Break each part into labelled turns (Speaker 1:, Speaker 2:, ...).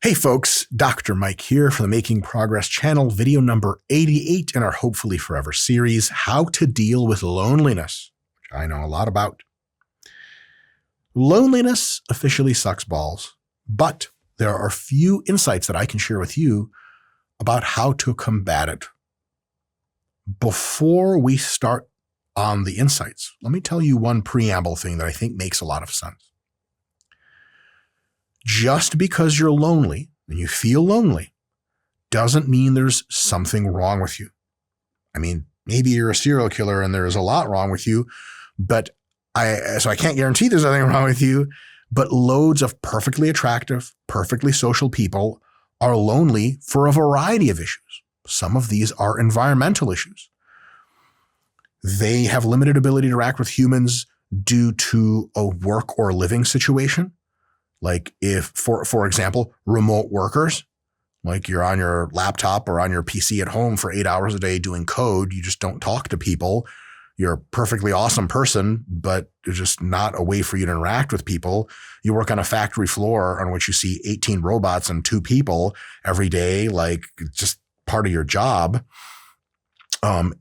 Speaker 1: Hey folks, Dr. Mike here for the Making Progress channel, video number 88 in our Hopefully Forever series, How to Deal with Loneliness, which I know a lot about. Loneliness officially sucks balls, but there are a few insights that I can share with you about how to combat it. Before we start on the insights, let me tell you one preamble thing that I think makes a lot of sense. Just because you're lonely and you feel lonely doesn't mean there's something wrong with you. I mean, maybe you're a serial killer and there's a lot wrong with you, but I can't guarantee there's anything wrong with you, but loads of perfectly attractive, perfectly social people are lonely for a variety of issues. Some of these are environmental issues. They have limited ability to interact with humans due to a work or living situation. Like if, for example, remote workers, like you're on your laptop or on your PC at home for 8 hours a day doing code, you just don't talk to people. You're a perfectly awesome person, but there's just not a way for you to interact with people. You work on a factory floor on which you see 18 robots and 2 people every day, like just part of your job.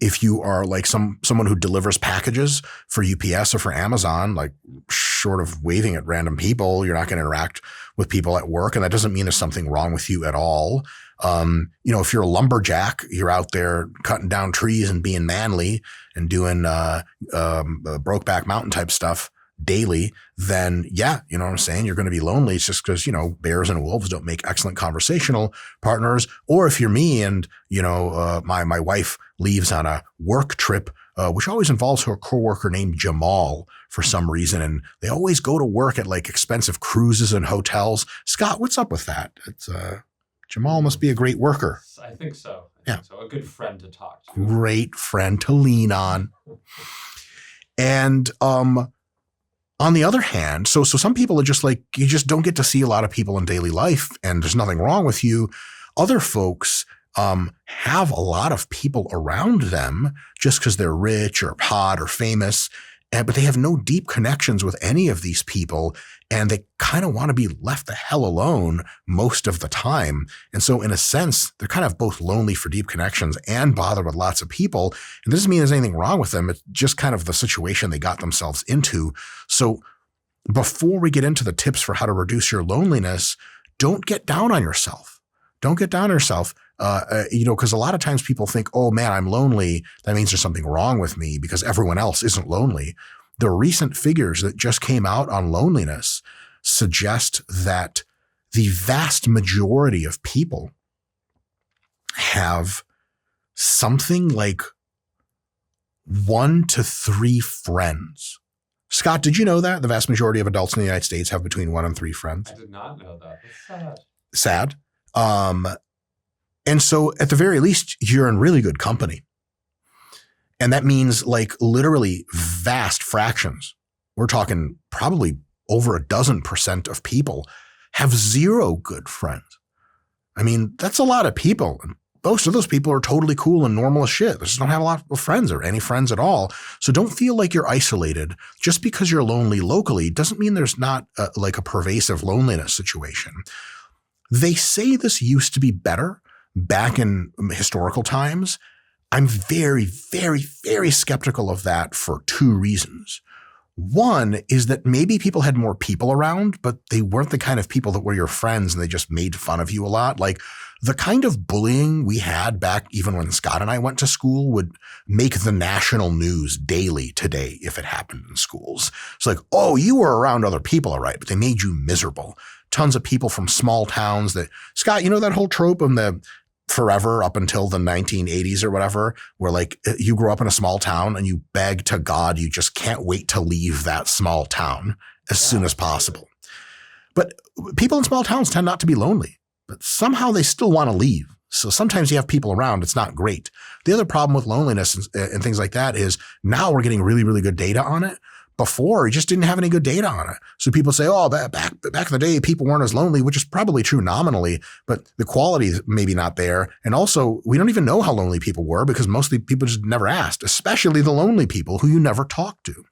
Speaker 1: If you are like someone who delivers packages for UPS or for Amazon, like short of waving at random people, you're not going to interact with people at work. And that doesn't mean there's something wrong with you at all. If you're a lumberjack, you're out there cutting down trees and being manly and doing Brokeback Mountain type stuff daily, then yeah, you know what I'm saying? You're going to be lonely. It's just because, bears and wolves don't make excellent conversational partners. Or if you're me and, my wife leaves on a work trip, which always involves her coworker named Jamal for some reason. And they always go to work at like expensive cruises and hotels. Scott, what's up with that? It's, Jamal must be a great worker.
Speaker 2: I think so. So a good friend to talk to.
Speaker 1: Great friend to lean on. And, on the other hand, so some people are just like, you just don't get to see a lot of people in daily life and there's nothing wrong with you. Other folks have a lot of people around them just because they're rich or hot or famous, but they have no deep connections with any of these people and they kind of want to be left the hell alone most of the time. And so in a sense, they're kind of both lonely for deep connections and bothered with lots of people. And this doesn't mean there's anything wrong with them. It's just kind of the situation they got themselves into. So before we get into the tips for how to reduce your loneliness, don't get down on yourself. Don't get down on yourself. Because a lot of times people think, oh man, I'm lonely. That means there's something wrong with me because everyone else isn't lonely. The recent figures that just came out on loneliness suggest that the vast majority of people have something like 1 to 3 friends. Scott, did you know that the vast majority of adults in the United States have between 1 and 3 friends?
Speaker 2: I did not know that. That's sad.
Speaker 1: Sad. And so at the very least, you're in really good company. And that means like literally vast fractions. We're talking probably over a dozen% of people have 0 good friends. I mean, that's a lot of people. And most of those people are totally cool and normal as shit. They just don't have a lot of friends or any friends at all. So don't feel like you're isolated. Just because you're lonely locally doesn't mean there's not like a pervasive loneliness situation. They say this used to be better back in historical times. I'm very, very, very skeptical of that for 2 reasons. One is that maybe people had more people around, but they weren't the kind of people that were your friends and they just made fun of you a lot. Like the kind of bullying we had back even when Scott and I went to school would make the national news daily today if it happened in schools. It's like, oh, you were around other people, all right, but they made you miserable. Tons of people from small towns that, Scott, you know that whole trope in the forever up until the 1980s or whatever, where like you grew up in a small town and you beg to God, you just can't wait to leave that small town as soon as possible. But people in small towns tend not to be lonely, but somehow they still want to leave. So sometimes you have people around. It's not great. The other problem with loneliness and things like that is now we're getting really, really good data on it. Before, you just didn't have any good data on it. So people say, oh, back in the day, people weren't as lonely, which is probably true nominally, but the quality is maybe not there. And also, we don't even know how lonely people were because mostly people just never asked, especially the lonely people who you never talked to.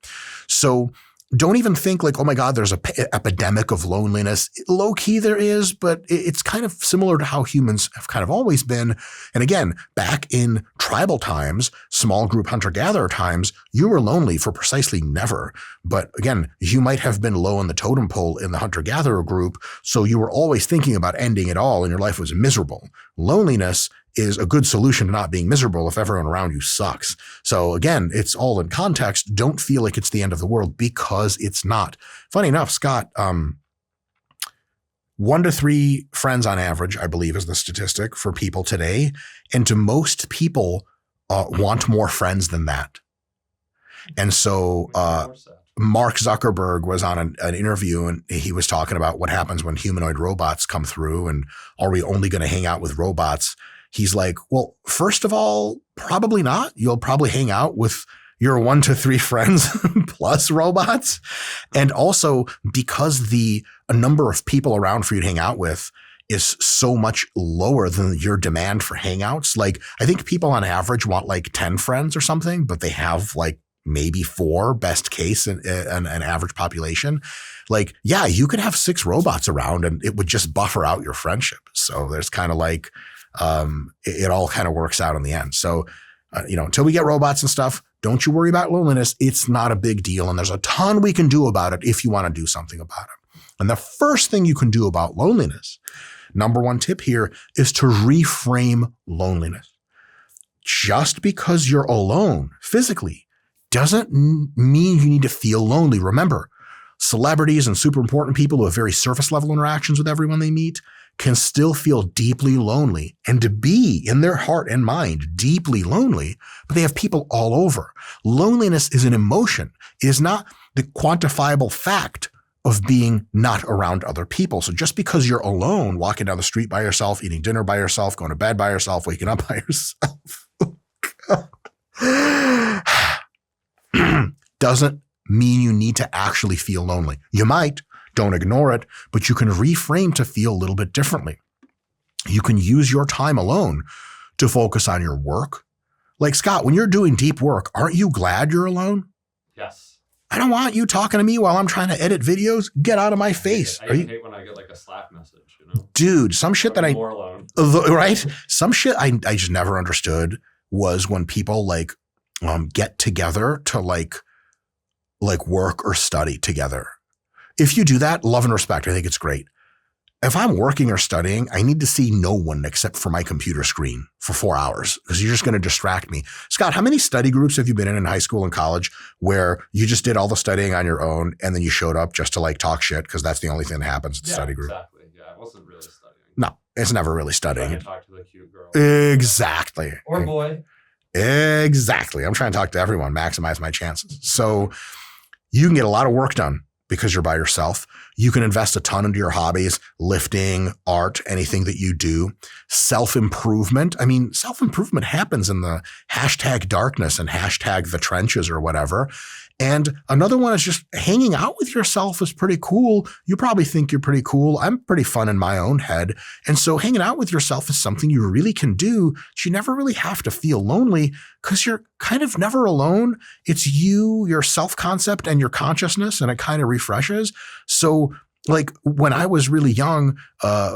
Speaker 1: So don't even think like, oh my God, there's a epidemic of loneliness. Low key there is, but it's kind of similar to how humans have kind of always been. And again, back in tribal times, small group hunter-gatherer times, you were lonely for precisely never. But again, you might have been low on the totem pole in the hunter-gatherer group, so you were always thinking about ending it all and your life was miserable. Loneliness is a good solution to not being miserable if everyone around you sucks. So again, it's all in context. Don't feel like it's the end of the world, because it's not. Funny enough, Scott, 1 to 3 friends on average, I believe, is the statistic for people today. And to most people want more friends than that. And so Mark Zuckerberg was on an interview, and he was talking about what happens when humanoid robots come through, and are we only going to hang out with robots? He's like, well, first of all, probably not. You'll probably hang out with your 1 to 3 friends plus robots. And also because a number of people around for you to hang out with is so much lower than your demand for hangouts. Like, I think people on average want like 10 friends or something, but they have like maybe 4 best case in an average population. Like, yeah, you could have 6 robots around and it would just buffer out your friendship. So there's kind of like, it all kind of works out in the end. So, until we get robots and stuff, don't you worry about loneliness. It's not a big deal. And there's a ton we can do about it if you want to do something about it. And the first thing you can do about loneliness, number 1 tip here, is to reframe loneliness. Just because you're alone physically doesn't mean you need to feel lonely. Remember, celebrities and super important people who have very surface level interactions with everyone they meet can still feel deeply lonely, and to be in their heart and mind deeply lonely, but they have people all over. Loneliness is an emotion. It is not the quantifiable fact of being not around other people. So just because you're alone, walking down the street by yourself, eating dinner by yourself, going to bed by yourself, waking up by yourself, doesn't mean you need to actually feel lonely. You might. Don't ignore it, but you can reframe to feel a little bit differently. You can use your time alone to focus on your work. Like, Scott, when you're doing deep work, aren't you glad you're alone?
Speaker 2: Yes.
Speaker 1: I don't want you talking to me while I'm trying to edit videos. Get out of my face.
Speaker 2: I hate when I get like a Slack message,
Speaker 1: Dude, some shit that
Speaker 2: more alone.
Speaker 1: Right? Some shit I just never understood was when people like get together to like work or study together. If you do that, love and respect. I think it's great. If I'm working or studying, I need to see no one except for my computer screen for 4 hours, because you're just going to distract me. Scott, how many study groups have you been in high school and college where you just did all the studying on your own and then you showed up just to like talk shit because that's the only thing that happens at the study group?
Speaker 2: Exactly. Yeah, I wasn't really studying.
Speaker 1: No, it's never really studying.
Speaker 2: I'm trying to talk to the cute girl.
Speaker 1: Exactly.
Speaker 2: Or boy.
Speaker 1: Exactly. I'm trying to talk to everyone, maximize my chances. So you can get a lot of work done because you're by yourself. You can invest a ton into your hobbies, lifting, art, anything that you do. Self-improvement. I mean, self-improvement happens in the hashtag darkness and hashtag the trenches or whatever. And another one is just hanging out with yourself is pretty cool. You probably think you're pretty cool. I'm pretty fun in my own head. And so hanging out with yourself is something you really can do. You never really have to feel lonely because you're kind of never alone. It's you, your self-concept, and your consciousness, and it kind of refreshes. So like when I was really young,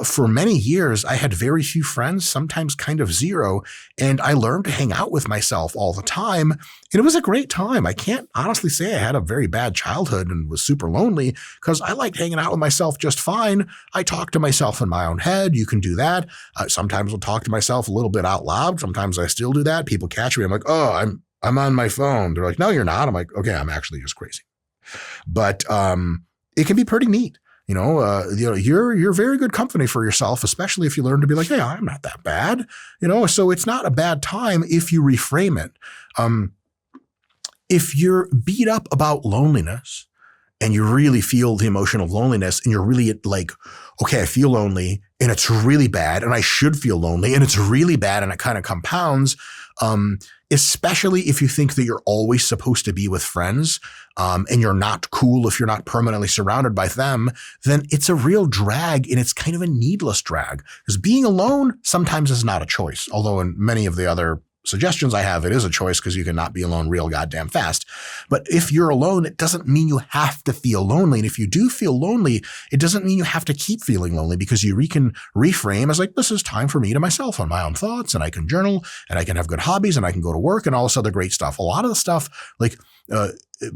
Speaker 1: for many years, I had very few friends, sometimes kind of zero. And I learned to hang out with myself all the time. And it was a great time. I can't honestly say I had a very bad childhood and was super lonely because I liked hanging out with myself just fine. I talk to myself in my own head. You can do that. Sometimes I'll talk to myself a little bit out loud. Sometimes I still do that. People catch me. I'm like, oh, I'm on my phone. They're like, no, you're not. I'm like, okay, I'm actually just crazy. But it can be pretty neat. You're very good company for yourself, especially if you learn to be like, hey, I'm not that bad. So it's not a bad time if you reframe it. If you're beat up about loneliness and you really feel the emotion of loneliness and you're really like, okay, I feel lonely and it's really bad and I should feel lonely and it's really bad and it kind of compounds, especially if you think that you're always supposed to be with friends and you're not cool if you're not permanently surrounded by them, then it's a real drag and it's kind of a needless drag because being alone sometimes is not a choice. Although in many of the other suggestions I have, it is a choice because you can not be alone real goddamn fast. But if you're alone, it doesn't mean you have to feel lonely. And if you do feel lonely, it doesn't mean you have to keep feeling lonely, because you can reframe as like, this is time for me to myself and my own thoughts, and I can journal and I can have good hobbies and I can go to work and all this other great stuff. A lot of the stuff like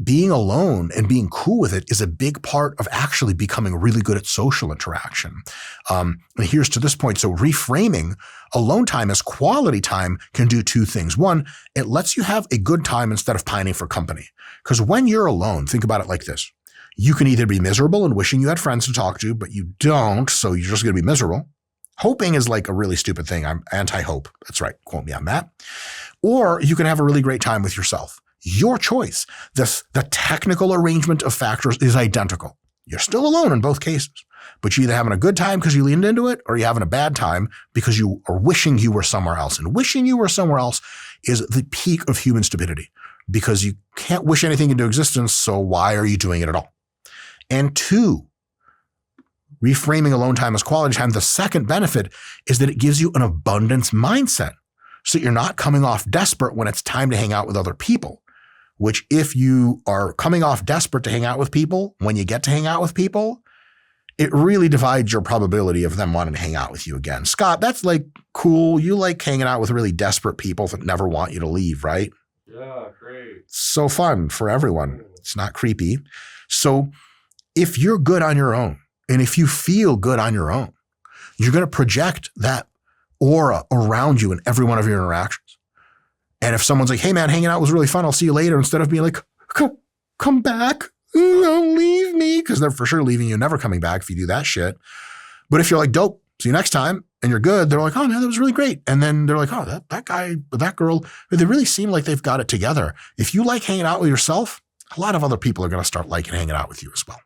Speaker 1: being alone and being cool with it is a big part of actually becoming really good at social interaction. And here's to this point. So reframing alone time as quality time can do two things. One, it lets you have a good time instead of pining for company. Because when you're alone, think about it like this. You can either be miserable and wishing you had friends to talk to, but you don't, so you're just going to be miserable. Hoping is like a really stupid thing. I'm anti-hope. That's right. Quote me on that. Or you can have a really great time with yourself. Your choice. The technical arrangement of factors is identical. You're still alone in both cases, but you're either having a good time because you leaned into it, or you're having a bad time because you are wishing you were somewhere else. And wishing you were somewhere else is the peak of human stupidity, because you can't wish anything into existence. So why are you doing it at all? And two, reframing alone time as quality time. The second benefit is that it gives you an abundance mindset. So you're not coming off desperate when it's time to hang out with other people. Which, if you are coming off desperate to hang out with people, when you get to hang out with people, it really divides your probability of them wanting to hang out with you again. Scott, that's like cool. You like hanging out with really desperate people that never want you to leave, right?
Speaker 2: Yeah, great.
Speaker 1: So fun for everyone. It's not creepy. So if you're good on your own, and if you feel good on your own, you're going to project that aura around you in every one of your interactions. And if someone's like, hey man, hanging out was really fun, I'll see you later, instead of being like, come back, don't leave me, because they're for sure leaving you, never coming back if you do that shit. But if you're like, dope, see you next time, and you're good, they're like, oh man, that was really great. And then they're like, oh, that guy, that girl, they really seem like they've got it together. If you like hanging out with yourself, a lot of other people are going to start liking hanging out with you as well.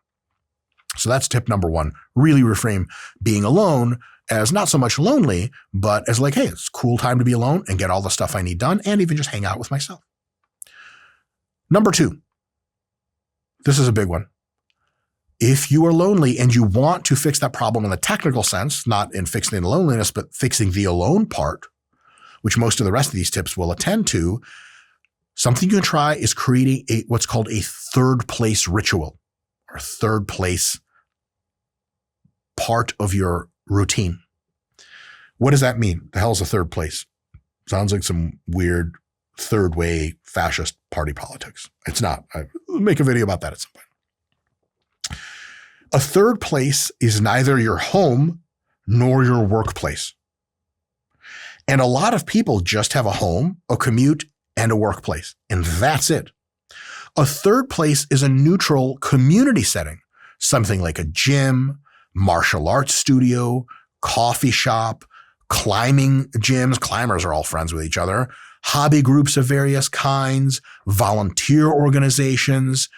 Speaker 1: So that's tip number one. Really reframe being alone as not so much lonely, but as like, hey, it's a cool time to be alone and get all the stuff I need done, and even just hang out with myself. Number two, this is a big one. If you are lonely and you want to fix that problem in the technical sense, not in fixing the loneliness, but fixing the alone part, which most of the rest of these tips will attend to, something you can try is creating what's called a third place ritual, or third place part of your routine. What does that mean? The hell is a third place? Sounds like some weird third way fascist party politics. It's not. I'll make a video about that at some point. A third place is neither your home nor your workplace. And a lot of people just have a home, a commute, and a workplace, and that's it. A third place is a neutral community setting, something like a gym, martial arts studio, coffee shop, climbing gyms. Climbers are all friends with each other. Hobby groups of various kinds, volunteer organizations.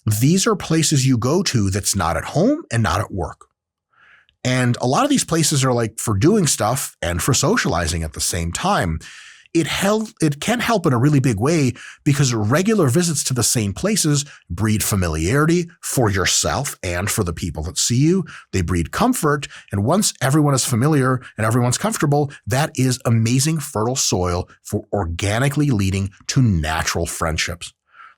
Speaker 1: These are places you go to that's not at home and not at work. And a lot of these places are like for doing stuff and for socializing at the same time. It can help in a really big way, because regular visits to the same places breed familiarity for yourself and for the people that see you. They breed comfort. And once everyone is familiar and everyone's comfortable, that is amazing fertile soil for organically leading to natural friendships.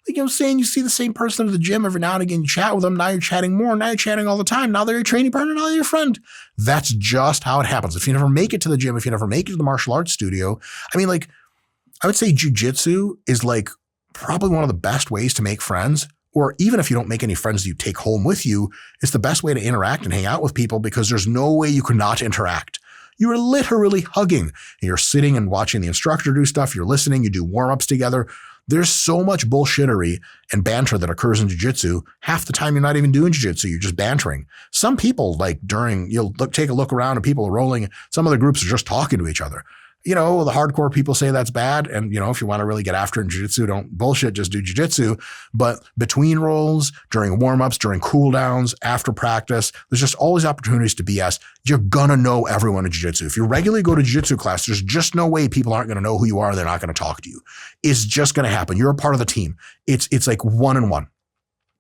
Speaker 1: Like I'm saying, you see the same person at the gym every now and again, you chat with them. Now you're chatting more. Now you're chatting all the time. Now they're your training partner. Now they're your friend. That's just how it happens. If you never make it to the gym, if you never make it to the martial arts studio, I mean, like, I would say jujitsu is like probably one of the best ways to make friends. Or even if you don't make any friends you take home with you, it's the best way to interact and hang out with people, because there's no way you could not interact. You are literally hugging. You're sitting and watching the instructor do stuff. You're listening. You do warm-ups together. There's so much bullshittery and banter that occurs in jiu-jitsu. Half the time you're not even doing jiu-jitsu, you're just bantering. Some people, like you'll take a look around and people are rolling. Some of the groups are just talking to each other. You know, the hardcore people say that's bad. And, you know, if you want to really get after it in jiu-jitsu, don't bullshit, just do jiu-jitsu. But between rolls, during warm-ups, during cool downs, after practice, there's just always opportunities to BS. You're going to know everyone in jiu-jitsu. If you regularly go to jiu-jitsu class, there's just no way people aren't going to know who you are. They're not going to talk to you. It's just going to happen. You're a part of the team. It's like one and one.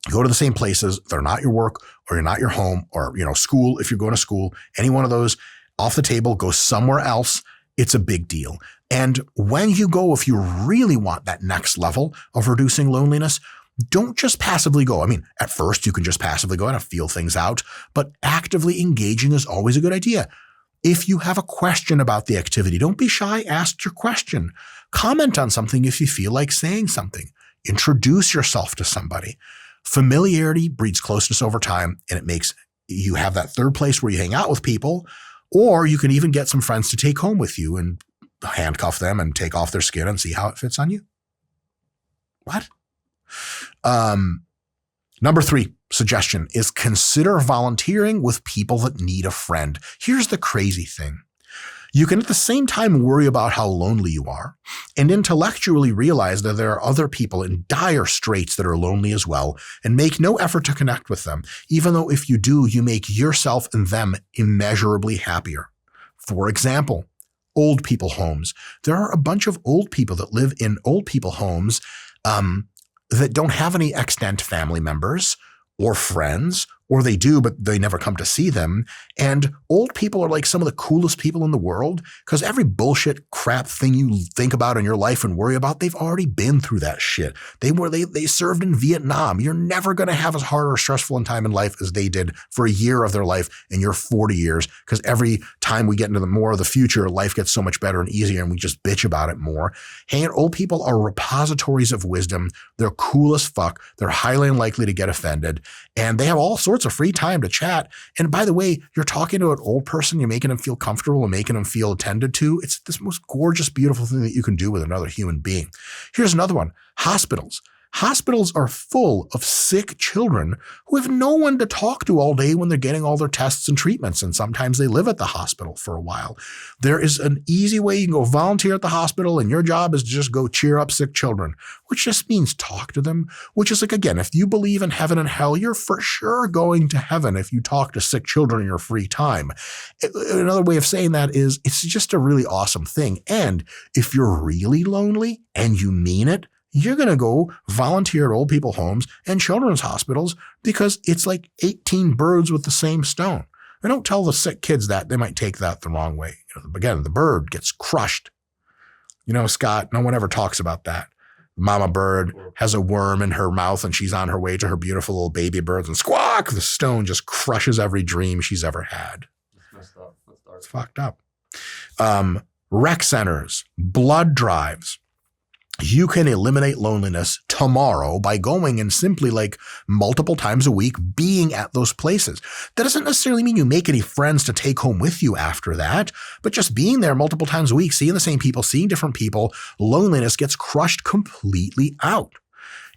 Speaker 1: You go to the same places. They're not your work, or you're not your home, or, you know, school. If you're going to school, any one of those off the table, go somewhere else. It's a big deal. And when you go, if you really want that next level of reducing loneliness, don't just passively go. I mean, at first you can just passively go and feel things out, but actively engaging is always a good idea. If you have a question about the activity, don't be shy, ask your question. Comment on something if you feel like saying something. Introduce yourself to somebody. Familiarity breeds closeness over time, and it makes you have that third place where you hang out with people, or you can even get some friends to take home with you and handcuff them and take off their skin and see how it fits on you. What? Number 3 suggestion is consider volunteering with people that need a friend. Here's the crazy thing. You can at the same time worry about how lonely you are and intellectually realize that there are other people in dire straits that are lonely as well and make no effort to connect with them, even though if you do, you make yourself and them immeasurably happier. For example, old people homes. There are a bunch of old people that live in old people homes that don't have any extant family members or friends, or they do, but they never come to see them. And old people are like some of the coolest people in the world because every bullshit crap thing you think about in your life and worry about, they've already been through that shit. They served in Vietnam. You're never going to have as hard or stressful a time in life as they did for a year of their life in your 40 years, because every time we get into the more of the future, life gets so much better and easier and we just bitch about it more. Hey, old people are repositories of wisdom. They're cool as fuck. They're highly unlikely to get offended, and they have all sorts of free time to chat. And by the way, you're talking to an old person, you're making them feel comfortable and making them feel attended to. It's this most gorgeous, beautiful thing that you can do with another human being. Here's another one. Hospitals. Hospitals are full of sick children who have no one to talk to all day when they're getting all their tests and treatments, and sometimes they live at the hospital for a while. There is an easy way you can go volunteer at the hospital, and your job is to just go cheer up sick children, which just means talk to them, which is like, again, if you believe in heaven and hell, you're for sure going to heaven if you talk to sick children in your free time. Another way of saying that is it's just a really awesome thing. And if you're really lonely and you mean it, you're going to go volunteer at old people homes and children's hospitals because it's like 18 birds with the same stone. And don't tell the sick kids that. They might take that the wrong way. Again, the bird gets crushed. Scott, no one ever talks about that. Mama bird has a worm in her mouth and she's on her way to her beautiful little baby birds, and squawk, the stone just crushes every dream she's ever had.
Speaker 2: It's messed up.
Speaker 1: It's fucked up. Rec centers, blood drives. You can eliminate loneliness tomorrow by going and simply multiple times a week being at those places. That doesn't necessarily mean you make any friends to take home with you after that, but just being there multiple times a week, seeing the same people, seeing different people, loneliness gets crushed completely out.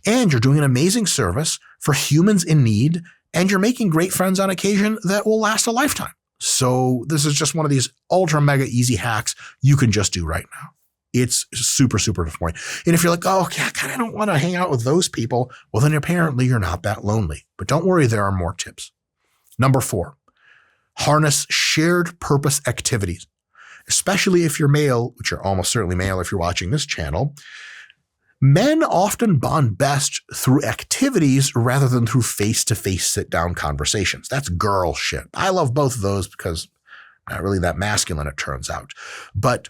Speaker 1: And you're doing an amazing service for humans in need, and you're making great friends on occasion that will last a lifetime. So this is just one of these ultra mega easy hacks you can just do right now. It's super, super important. And if you're like, oh, yeah, I kind of don't want to hang out with those people, well, then apparently you're not that lonely. But don't worry, there are more tips. Number 4, harness shared purpose activities, especially if you're male, which you're almost certainly male if you're watching this channel. Men often bond best through activities rather than through face-to-face sit-down conversations. That's girl shit. I love both of those because I'm not really that masculine, it turns out. But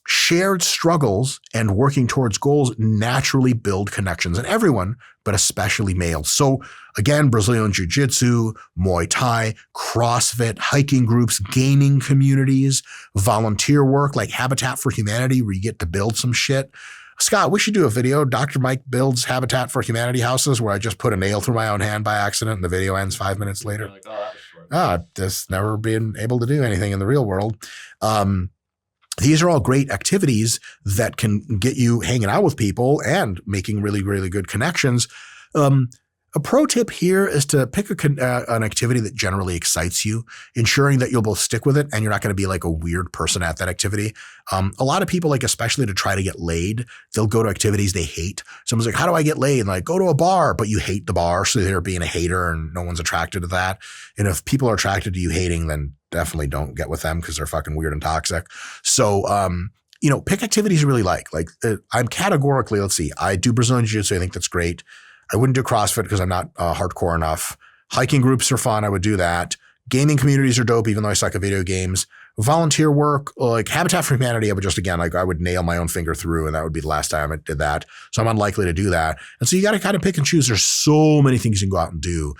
Speaker 1: shared struggles and working towards goals naturally build connections in everyone, but especially males. So again, Brazilian Jiu-Jitsu, Muay Thai, CrossFit, hiking groups, gaming communities, volunteer work like Habitat for Humanity, where you get to build some shit. Scott, we should do a video. Dr. Mike builds Habitat for Humanity houses where I just put a nail through my own hand by accident and the video ends 5 minutes later.
Speaker 2: You're like, oh, that was short.
Speaker 1: Just never been able to do anything in the real world. These are all great activities that can get you hanging out with people and making really, really good connections. A pro tip here is to pick an activity that generally excites you, ensuring that you'll both stick with it and you're not going to be like a weird person at that activity. A lot of people, especially to try to get laid, they'll go to activities they hate. Someone's like, how do I get laid? And go to a bar, but you hate the bar. So they're being a hater and no one's attracted to that. And if people are attracted to you hating, then definitely don't get with them because they're fucking weird and toxic. So, pick activities you really like. I'm categorically, let's see, I do Brazilian Jiu-Jitsu. I think that's great. I wouldn't do CrossFit because I'm not hardcore enough. Hiking groups are fun. I would do that. Gaming communities are dope, even though I suck at video games. volunteer work, like Habitat for Humanity, I would just, again, like I would nail my own finger through, and that would be the last time I did that. So I'm unlikely to do that. And so you got to kind of pick and choose. There's so many things you can go out and do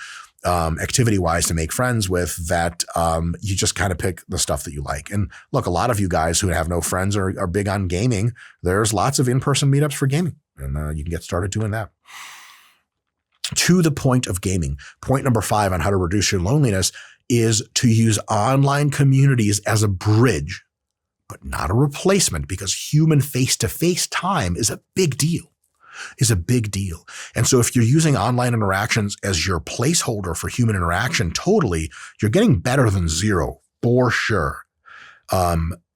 Speaker 1: activity-wise to make friends with that you just kind of pick the stuff that you like. And look, a lot of you guys who have no friends are big on gaming. There's lots of in-person meetups for gaming, and you can get started doing that. To the point of gaming, point number 5 on how to reduce your loneliness is to use online communities as a bridge, but not a replacement, because human face-to-face time is a big deal. And so if you're using online interactions as your placeholder for human interaction, totally, you're getting better than zero for sure.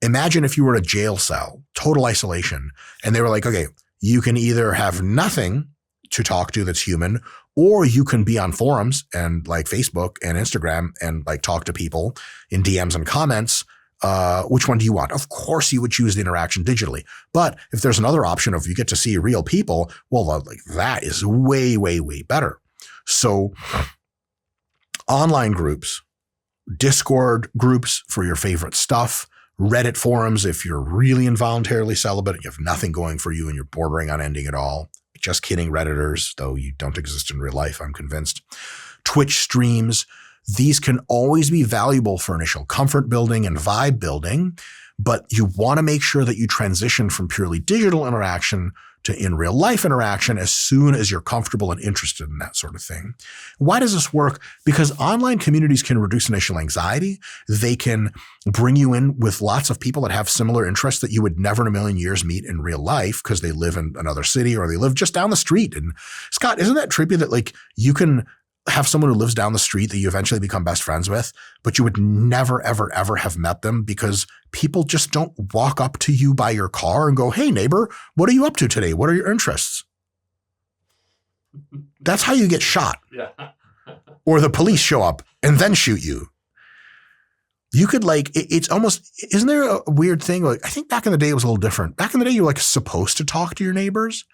Speaker 1: Imagine if you were in a jail cell, total isolation, and they were like, okay, you can either have nothing to talk to that's human, or you can be on forums and like Facebook and Instagram and like talk to people in DMs and comments. Which one do you want? Of course you would choose the interaction digitally. But if there's another option of you get to see real people, well, like that is way, way, way better. So online groups, Discord groups for your favorite stuff, Reddit forums if you're really involuntarily celibate and you have nothing going for you and you're bordering on ending it all. Just kidding, Redditors, though you don't exist in real life, I'm convinced. Twitch streams. These can always be valuable for initial comfort building and vibe building, but you want to make sure that you transition from purely digital interaction to in real life interaction as soon as you're comfortable and interested in that sort of thing. Why does this work? Because online communities can reduce initial anxiety. They can bring you in with lots of people that have similar interests that you would never in a million years meet in real life because they live in another city or they live just down the street. And Scott, isn't that trippy that like you can have someone who lives down the street that you eventually become best friends with, but you would never, ever, ever have met them because people just don't walk up to you by your car and go, hey, neighbor, what are you up to today? What are your interests? That's how you get shot.
Speaker 2: Yeah.
Speaker 1: Or the police show up and then shoot you. You could like, it's almost, isn't there a weird thing? Like, I think back in the day it was a little different. Back in the day, you were like supposed to talk to your neighbors.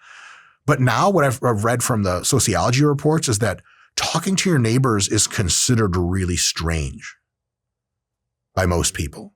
Speaker 1: But now what I've read from the sociology reports is that talking to your neighbors is considered really strange by most people.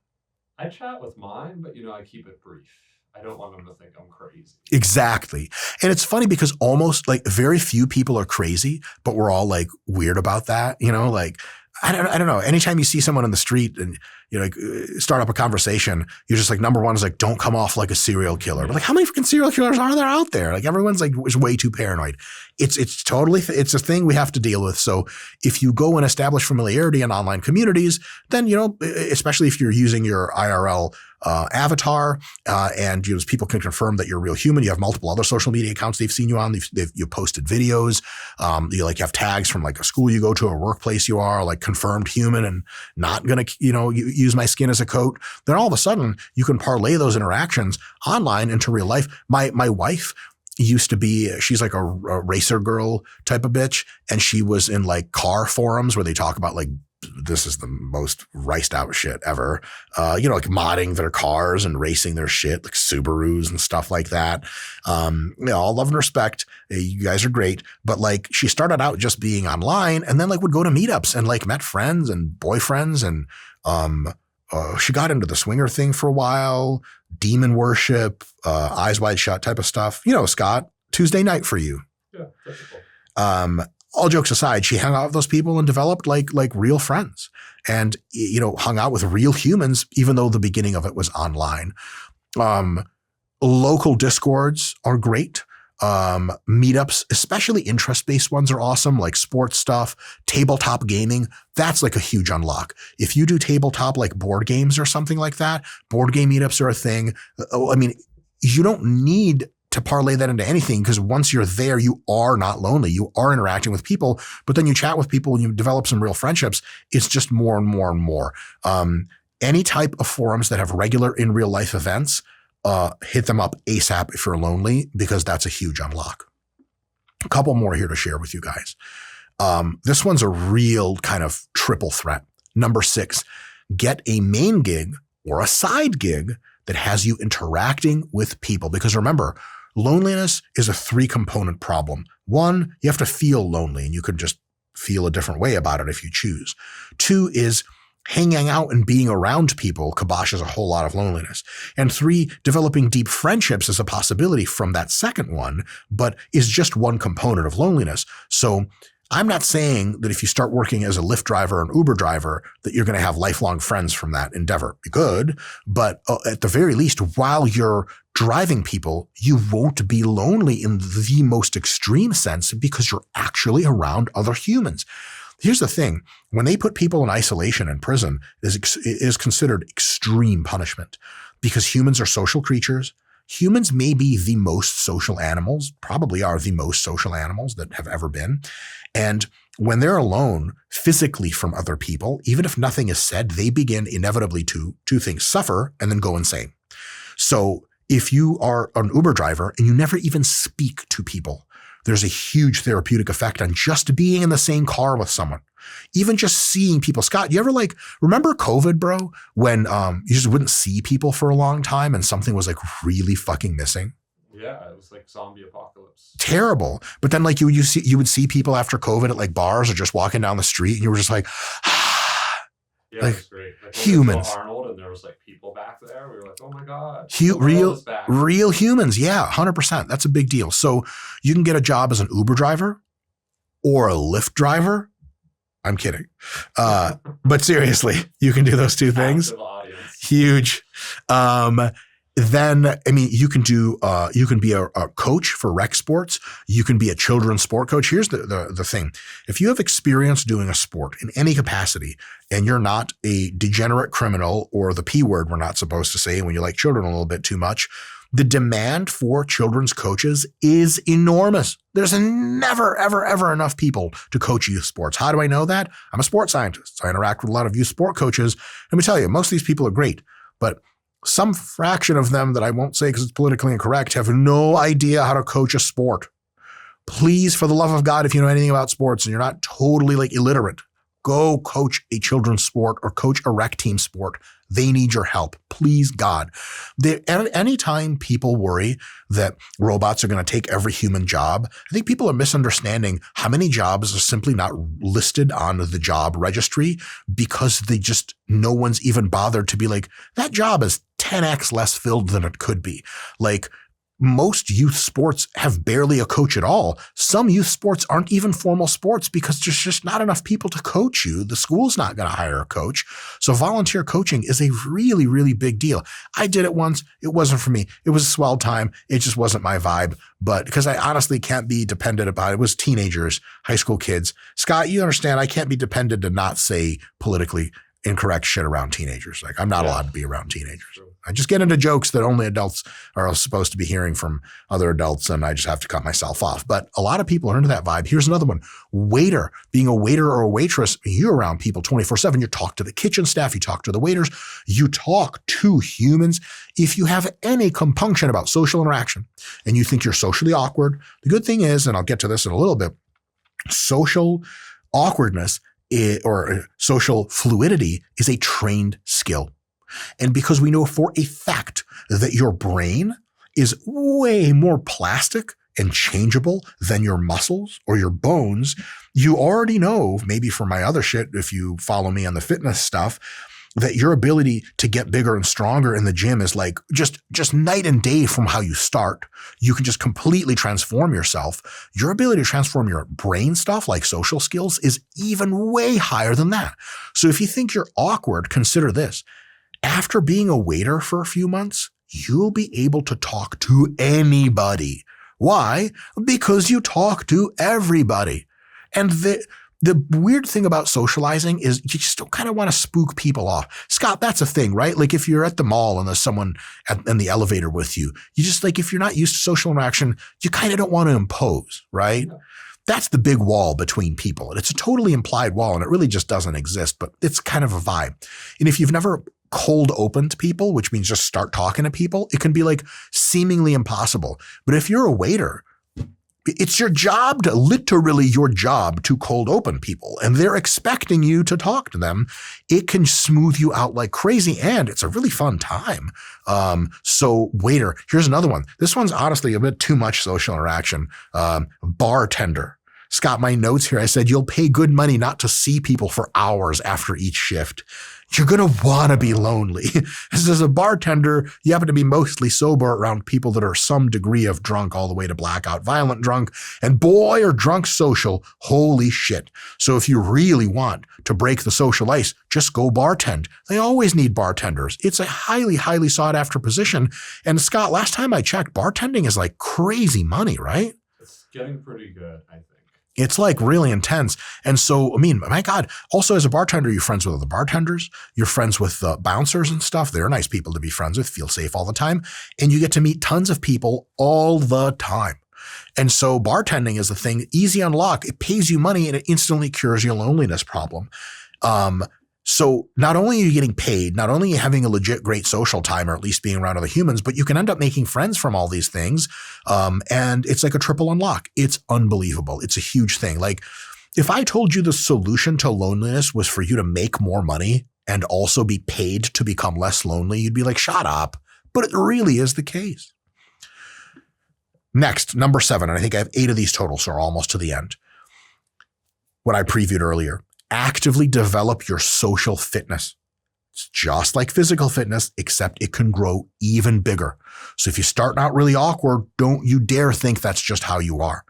Speaker 2: I chat with mine, but I keep it brief. I don't want them to think I'm crazy.
Speaker 1: Exactly. And it's funny because almost like very few people are crazy, but we're all like weird about that, like I don't know. Anytime you see someone in the street and you like start up a conversation, you're just like, number one is like, don't come off like a serial killer. But like, how many freaking serial killers are there out there? Like everyone's like is way too paranoid. It's totally, it's a thing we have to deal with. So if you go and establish familiarity in online communities, then, especially if you're using your IRL avatar and people can confirm that you're a real human. You have multiple other social media accounts they've seen you on. You posted videos. You have tags from like a school you go to, a workplace you are, like confirmed human and not going to, use my skin as a coat. Then all of a sudden you can parlay those interactions online into real life. My wife used to be, she's like a racer girl type of bitch. And she was in like car forums where they talk about like, this is the most riced out shit ever. Like modding their cars and racing their shit, like Subarus and stuff like that. All love and respect. You guys are great. But like she started out just being online and then like would go to meetups and like met friends and boyfriends. And she got into the swinger thing for a while, demon worship, eyes wide shut type of stuff. Scott, Tuesday night for you.
Speaker 2: Yeah, typical.
Speaker 1: All jokes aside, she hung out with those people and developed like real friends and, hung out with real humans, even though the beginning of it was online. Local discords are great. Meetups, especially interest-based ones are awesome, like sports stuff, tabletop gaming. That's like a huge unlock. If you do tabletop, like board games or something like that, board game meetups are a thing. I mean, you don't need to parlay that into anything because once you're there, you are not lonely. You are interacting with people, but then you chat with people and you develop some real friendships. It's just more and more and more. Any type of forums that have regular in real life events, hit them up ASAP if you're lonely, because that's a huge unlock. A couple more here to share with you guys. This one's a real kind of triple threat. Number 6, get a main gig or a side gig that has you interacting with people. Because remember, loneliness is a 3-component problem. 1, you have to feel lonely and you can just feel a different way about it if you choose. 2 is hanging out and being around people kiboshes a whole lot of loneliness. And 3, developing deep friendships is a possibility from that second one, but is just one component of loneliness. So I'm not saying that if you start working as a Lyft driver or an Uber driver, that you're going to have lifelong friends from that endeavor. You could, but at the very least, while you're driving people, you won't be lonely in the most extreme sense because you're actually around other humans. Here's the thing. When they put people in isolation in prison, it is considered extreme punishment because humans are social creatures. Humans may be the most social animals, probably are the most social animals that have ever been. And when they're alone physically from other people, even if nothing is said, they begin inevitably to two things: suffer and then go insane. So if you are an Uber driver and you never even speak to people, there's a huge therapeutic effect on just being in the same car with someone. Even just seeing people. Scott, you ever remember COVID, bro? When you just wouldn't see people for a long time and something was really fucking missing?
Speaker 2: Yeah, it was like zombie apocalypse.
Speaker 1: Terrible. But then you would see people after COVID at bars or just walking down the street and you were just like,
Speaker 2: yeah, it was great.
Speaker 1: Humans.
Speaker 2: Arnold, and there was people back there. We were like, oh my God.
Speaker 1: Real humans. Yeah, 100%. That's a big deal. So you can get a job as an Uber driver or a Lyft driver. I'm kidding. But seriously, you can do those two things. Huge. Then, you can be a coach for rec sports. You can be a children's sport coach. Here's the thing. If you have experience doing a sport in any capacity and you're not a degenerate criminal or the P word we're not supposed to say when you like children a little bit too much, the demand for children's coaches is enormous. There's never, ever, ever enough people to coach youth sports. How do I know that? I'm a sports scientist. I interact with a lot of youth sport coaches. Let me tell you, most of these people are great, but some fraction of them that I won't say because it's politically incorrect have no idea how to coach a sport. Please, for the love of God, if you know anything about sports and you're not totally illiterate, go coach a children's sport or coach a rec team sport. They need your help. Please, God. Anytime people worry that robots are going to take every human job, I think people are misunderstanding how many jobs are simply not listed on the job registry because no one's even bothered to be that job is 10x less filled than it could be. Most youth sports have barely a coach at all. Some youth sports aren't even formal sports because there's just not enough people to coach you. The school's not going to hire a coach. So volunteer coaching is a really, really big deal. I did it once. It wasn't for me. It was a swell time. It just wasn't my vibe. But because I honestly can't be dependent upon it was teenagers, high school kids. Scott, you understand I can't be dependent to not say politically incorrect shit around teenagers. I'm not allowed to be around teenagers. I just get into jokes that only adults are supposed to be hearing from other adults, and I just have to cut myself off. But a lot of people are into that vibe. Here's another one. Waiter. Being a waiter or a waitress, you're around people 24/7. You talk to the kitchen staff. You talk to the waiters. You talk to humans. If you have any compunction about social interaction and you think you're socially awkward, the good thing is, and I'll get to this in a little bit, social awkwardness or social fluidity is a trained skill. And because we know for a fact that your brain is way more plastic and changeable than your muscles or your bones, you already know, maybe from my other shit, if you follow me on the fitness stuff, that your ability to get bigger and stronger in the gym is just night and day from how you start. You can just completely transform yourself. Your ability to transform your brain stuff, like social skills, is even way higher than that. So if you think you're awkward, consider this. After being a waiter for a few months, you'll be able to talk to anybody. Why? Because you talk to everybody. And the weird thing about socializing is you just don't kind of want to spook people off. Scott, that's a thing, right? If you're at the mall and there's someone in the elevator with you, you just if you're not used to social interaction, you kind of don't want to impose, right? Yeah. That's the big wall between people. And it's a totally implied wall and it really just doesn't exist, but it's kind of a vibe. And if you've never cold opened people, which means just start talking to people, it can be seemingly impossible. But if you're a waiter, it's literally your job to cold open people, and they're expecting you to talk to them. It can smooth you out like crazy, and it's a really fun time. So waiter, here's another one. This one's honestly a bit too much social interaction. Bartender. Scott, my notes here, I said, you'll pay good money not to see people for hours after each shift. You're going to want to be lonely. As a bartender, you happen to be mostly sober around people that are some degree of drunk all the way to blackout violent drunk. And boy, are drunk social. Holy shit. So if you really want to break the social ice, just go bartend. They always need bartenders. It's a highly, highly sought after position. And Scott, last time I checked, bartending is like crazy money, right?
Speaker 2: It's getting pretty good, I think.
Speaker 1: It's like really intense. And so, I mean, my God, also as a bartender, you're friends with other bartenders, you're friends with bouncers and stuff. They're nice people to be friends with, feel safe all the time. And you get to meet tons of people all the time. And so bartending is a thing, easy unlock. It pays you money and it instantly cures your loneliness problem. So not only are you getting paid, not only are you having a legit great social time, or at least being around other humans, but you can end up making friends from all these things. And it's like a triple unlock. It's unbelievable. It's a huge thing. Like if I told you the solution to loneliness was for you to make more money and also be paid to become less lonely, you'd be like, shut up. But it really is the case. Next, number 7, and I think I have 8 of these total, so we're almost to the end. What I previewed earlier. Actively develop your social fitness. It's just like physical fitness, except it can grow even bigger. So if you start out really awkward, don't you dare think that's just how you are.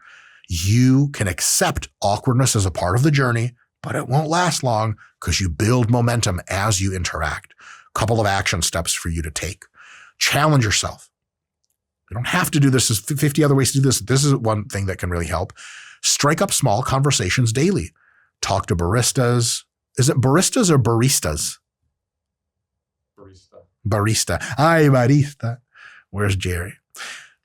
Speaker 1: You can accept awkwardness as a part of the journey, but it won't last long because you build momentum as you interact. Couple of action steps for you to take. Challenge yourself. You don't have to do this. There's 50 other ways to do this. This is one thing that can really help. Strike up small conversations daily. Talk to baristas. Is it baristas or baristas? Barista. Hi, barista. Where's Jerry?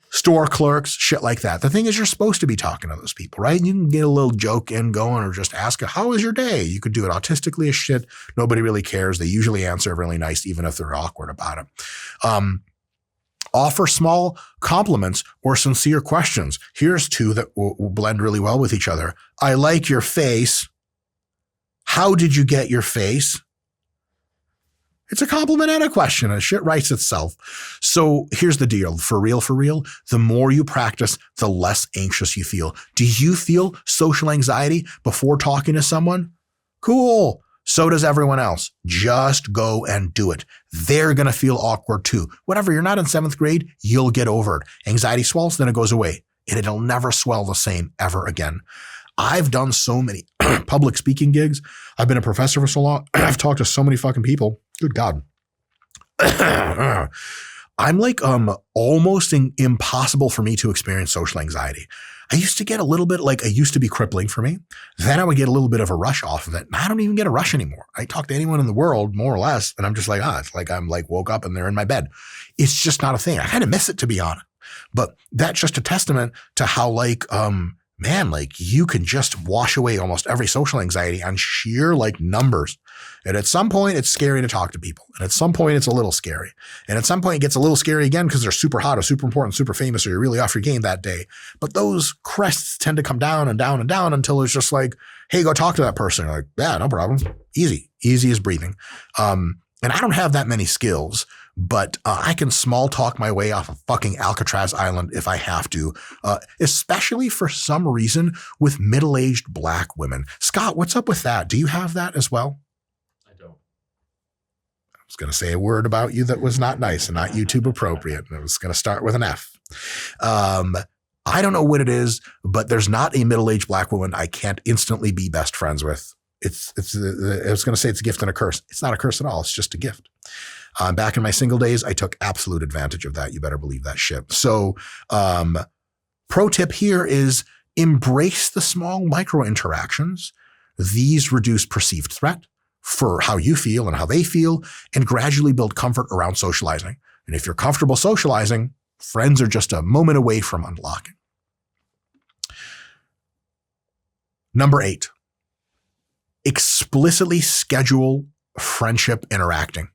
Speaker 1: Store clerks, shit like that. The thing is, you're supposed to be talking to those people, right? You can get a little joke in going or just ask, how was your day? You could do it autistically as shit. Nobody really cares. They usually answer really nice, even if they're awkward about it. Offer small compliments or sincere questions. Here's 2 that will blend really well with each other. I like your face. How did you get your face? It's a compliment and a question, and shit writes itself. So here's the deal. For real, the more you practice, the less anxious you feel. Do you feel social anxiety before talking to someone? Cool. So does everyone else. Just go and do it. They're going to feel awkward too. Whatever, you're not in 7th grade, you'll get over it. Anxiety swells, then it goes away. And it'll never swell the same ever again. I've done so many public speaking gigs. I've been a professor for so long. I've talked to so many fucking people. Good God. I'm like almost impossible for me to experience social anxiety. I used to get a little bit like, it used to be crippling for me. Then I would get a little bit of a rush off of it. I don't even get a rush anymore. I talk to anyone in the world, more or less, and I'm just like, it's like I'm like woke up and they're in my bed. It's just not a thing. I kind of miss it, to be honest. But that's just a testament to how like, man, like you can just wash away almost every social anxiety on sheer like numbers. And at some point it's scary to talk to people. And at some point it's a little scary. And at some point it gets a little scary again because they're super hot or super important, super famous, or you're really off your game that day. But those crests tend to come down and down and down until it's just like, hey, go talk to that person. You're like, yeah, no problem. Easy as breathing. And I don't have that many skills, but I can small talk my way off of fucking Alcatraz Island if I have to, especially for some reason with middle-aged black women. Scott, what's up with that? Do you have that as well?
Speaker 2: I don't.
Speaker 1: I was going to say a word about you that was not nice and not YouTube appropriate. And it was going to start with an F. I don't know what it is, but there's not a middle-aged black woman I can't instantly be best friends with. I was going to say it's a gift and a curse. It's not a curse at all. It's just a gift. Back in my single days, I took absolute advantage of that. You better believe that shit. So, pro tip here is embrace the small micro interactions. These reduce perceived threat for how you feel and how they feel, and gradually build comfort around socializing. And if you're comfortable socializing, friends are just a moment away from unlocking. Number 8, explicitly schedule friendship interacting.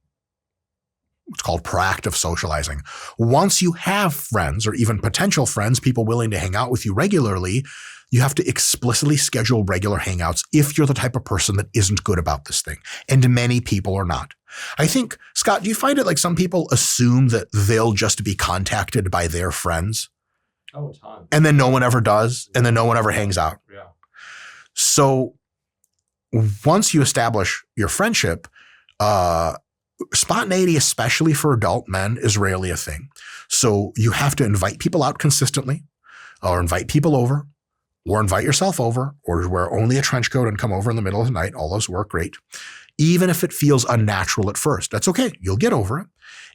Speaker 1: It's called proactive socializing. Once you have friends or even potential friends, people willing to hang out with you regularly, you have to explicitly schedule regular hangouts if you're the type of person that isn't good about this thing. And many people are not. I think, Scott, do you find it like some people assume that they'll just be contacted by their friends?
Speaker 2: Oh, a ton.
Speaker 1: And then no one ever does, and then no one ever hangs out.
Speaker 2: Yeah.
Speaker 1: So once you establish your friendship, spontaneity, especially for adult men, is rarely a thing. So you have to invite people out consistently, or invite people over, or invite yourself over, or wear only a trench coat and come over in the middle of the night. All those work great. Even if it feels unnatural at first, that's okay. You'll get over it.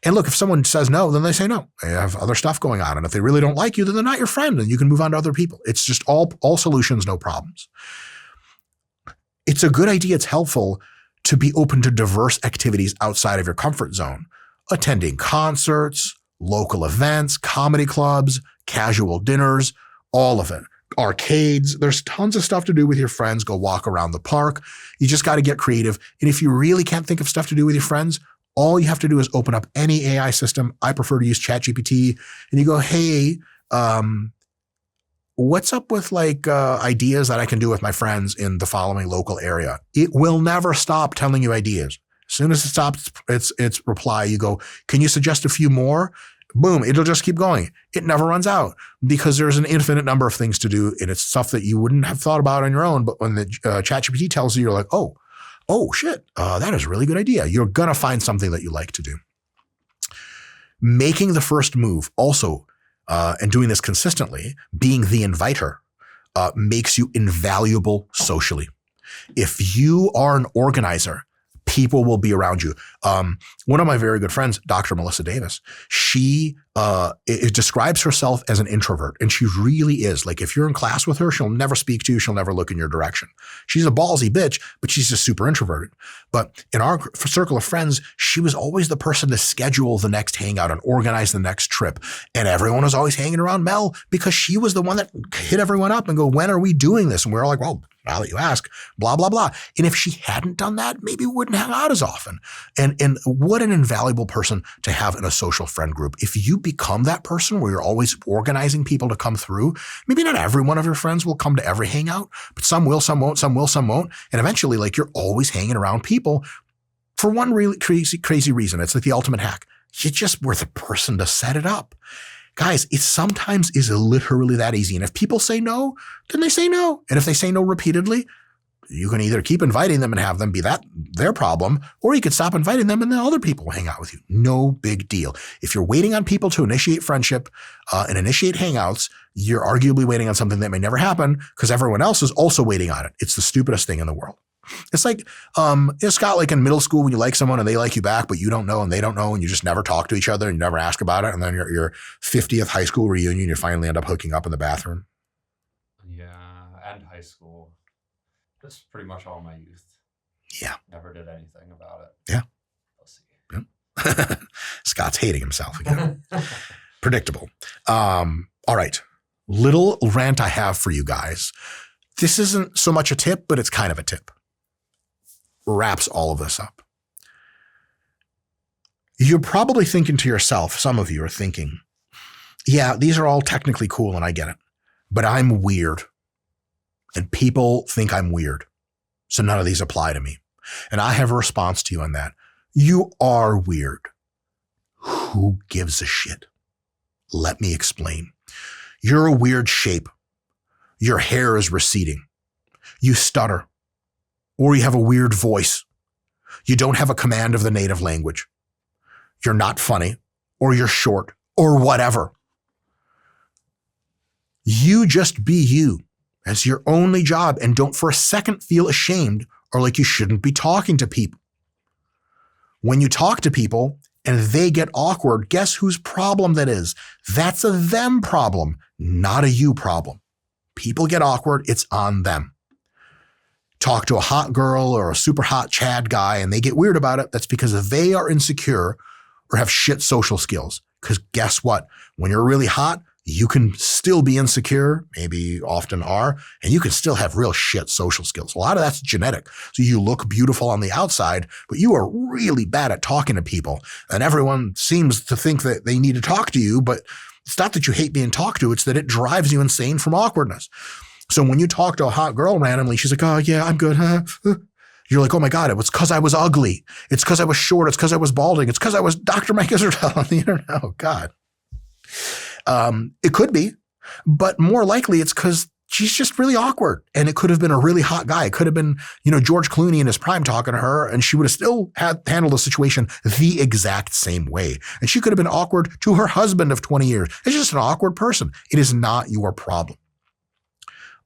Speaker 1: And look, if someone says no, then they say no. They have other stuff going on. And if they really don't like you, then they're not your friend and you can move on to other people. It's just all solutions, no problems. It's a good idea. It's helpful to be open to diverse activities outside of your comfort zone. Attending concerts, local events, comedy clubs, casual dinners, all of it. Arcades. There's tons of stuff to do with your friends. Go walk around the park. You just got to get creative. And if you really can't think of stuff to do with your friends, all you have to do is open up any AI system. I prefer to use ChatGPT. And you go, hey, what's up with ideas that I can do with my friends in the following local area? It will never stop telling you ideas. As soon as it stops its reply, you go, can you suggest a few more? Boom, it'll just keep going. It never runs out because there's an infinite number of things to do, and it's stuff that you wouldn't have thought about on your own. But when the ChatGPT tells you, you're like, oh shit, that is a really good idea. You're going to find something that you like to do. Making the first move also, and doing this consistently, being the inviter, makes you invaluable socially. If you are an organizer, people will be around you. One of my very good friends, Dr. Melissa Davis, she describes herself as an introvert, and she really is. Like, if you're in class with her, she'll never speak to you. She'll never look in your direction. She's a ballsy bitch, but she's just super introverted. But in our circle of friends, she was always the person to schedule the next hangout and organize the next trip. And everyone was always hanging around Mel because she was the one that hit everyone up and go, when are we doing this? And we're all like, well, now that you ask, blah, blah, blah. And if she hadn't done that, maybe we wouldn't hang out as often. And what an invaluable person to have in a social friend group. If you become that person where you're always organizing people to come through, maybe not every one of your friends will come to every hangout, but some will, some won't, some will, some won't. And eventually, you're always hanging around people for one really crazy reason. It's like the ultimate hack. You just were the person to set it up. Guys, it sometimes is literally that easy. And if people say no, then they say no. And if they say no repeatedly, you can either keep inviting them and have them be their problem, or you could stop inviting them and then other people will hang out with you. No big deal. If you're waiting on people to initiate friendship and initiate hangouts, you're arguably waiting on something that may never happen because everyone else is also waiting on it. It's the stupidest thing in the world. It's like, Scott, like in middle school when you like someone and they like you back, but you don't know and they don't know and you just never talk to each other and you never ask about it. And then your 50th high school reunion, you finally end up hooking up in the bathroom.
Speaker 2: Yeah, and high school. That's pretty much all my youth.
Speaker 1: Yeah.
Speaker 2: Never did anything about it.
Speaker 1: Yeah.
Speaker 2: We'll see.
Speaker 1: Yeah. Scott's hating himself again. Predictable. All right. Little rant I have for you guys. This isn't so much a tip, but it's kind of a tip. Wraps all of this up. You're probably thinking to yourself, some of you are thinking, yeah, these are all technically cool and I get it, but I'm weird. And people think I'm weird. So none of these apply to me. And I have a response to you on that. You are weird. Who gives a shit? Let me explain. You're a weird shape. Your hair is receding. You stutter. Or you have a weird voice. You don't have a command of the native language. You're not funny. Or you're short. Or whatever. You just be you. As your only job, and don't for a second feel ashamed or like you shouldn't be talking to people. When you talk to people and they get awkward, guess whose problem that is? That's a them problem, not a you problem. People get awkward, it's on them. Talk to a hot girl or a super hot Chad guy and they get weird about it, that's because they are insecure or have shit social skills. Because guess what? When you're really hot, you can still be insecure, maybe often are, and you can still have real shit social skills. A lot of that's genetic. So you look beautiful on the outside, but you are really bad at talking to people. And everyone seems to think that they need to talk to you, but it's not that you hate being talked to, it's that it drives you insane from awkwardness. So when you talk to a hot girl randomly, she's like, oh yeah, I'm good, huh? You're like, oh my God, it was because I was ugly. It's because I was short. It's because I was balding. It's because I was Dr. Mike Israetel on the internet. Oh God. It could be, but more likely it's because she's just really awkward. And it could have been a really hot guy. It could have been, George Clooney in his prime talking to her, and she would have still handled the situation the exact same way. And she could have been awkward to her husband of 20 years. It's just an awkward person. It is not your problem.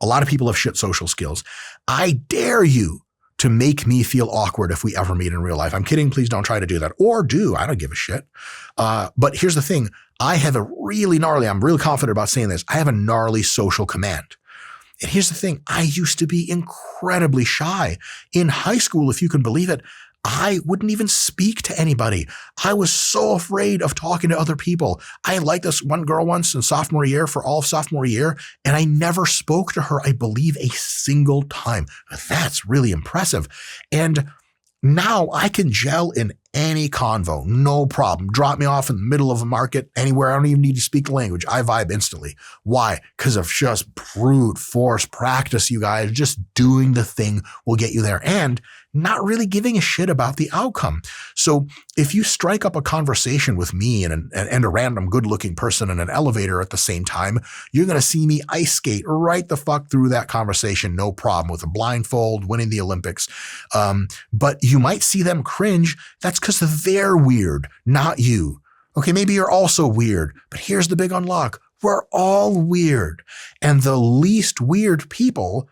Speaker 1: A lot of people have shit social skills. I dare you to make me feel awkward if we ever meet in real life. I'm kidding. Please don't try to do that. Or do. I don't give a shit. But here's the thing. I have a really gnarly, I'm really confident about saying this, I have a gnarly social command. And here's the thing. I used to be incredibly shy. In high school, if you can believe it, I wouldn't even speak to anybody. I was so afraid of talking to other people. I liked this one girl once in sophomore year for all of sophomore year, and I never spoke to her, I believe, a single time. That's really impressive. And now I can gel in any convo, no problem. Drop me off in the middle of a market, anywhere. I don't even need to speak the language. I vibe instantly. Why? Because of just brute force practice, you guys. Just doing the thing will get you there, and not really giving a shit about the outcome. So if you strike up a conversation with me and a random good-looking person in an elevator at the same time, you're going to see me ice skate right the fuck through that conversation, no problem, with a blindfold, winning the Olympics. But you might see them cringe. That's because they're weird, not you. Okay, maybe you're also weird, but here's the big unlock. We're all weird. And the least weird people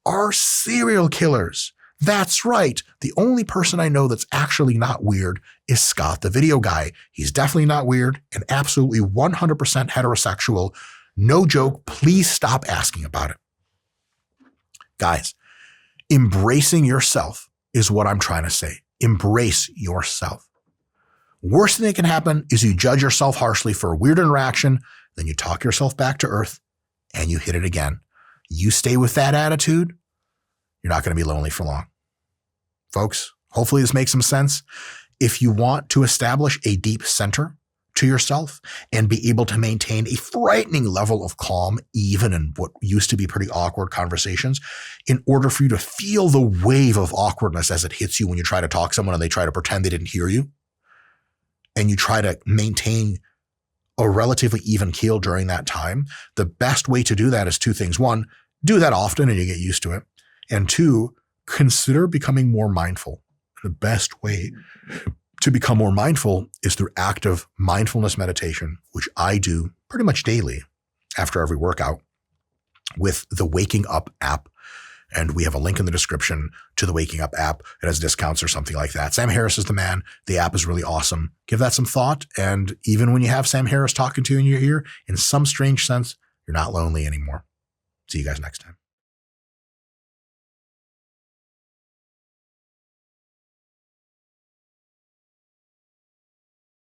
Speaker 1: are serial killers. That's right. The only person I know that's actually not weird is Scott, the video guy. He's definitely not weird and absolutely 100% heterosexual. No joke. Please stop asking about it. Guys, embracing yourself is what I'm trying to say. Embrace yourself. Worst thing that can happen is you judge yourself harshly for a weird interaction, then you talk yourself back to earth and you hit it again. You stay with that attitude, you're not going to be lonely for long. Folks, hopefully this makes some sense. If you want to establish a deep center to yourself and be able to maintain a frightening level of calm, even in what used to be pretty awkward conversations, in order for you to feel the wave of awkwardness as it hits you when you try to talk to someone and they try to pretend they didn't hear you, and you try to maintain a relatively even keel during that time, the best way to do that is two things. One, do that often and you get used to it. And two, consider becoming more mindful. The best way to become more mindful is through active mindfulness meditation, which I do pretty much daily after every workout with the Waking Up app. And we have a link in the description to the Waking Up app. It has discounts or something like that. Sam Harris is the man. The app is really awesome. Give that some thought. And even when you have Sam Harris talking to you in your ear, in some strange sense, you're not lonely anymore. See you guys next time.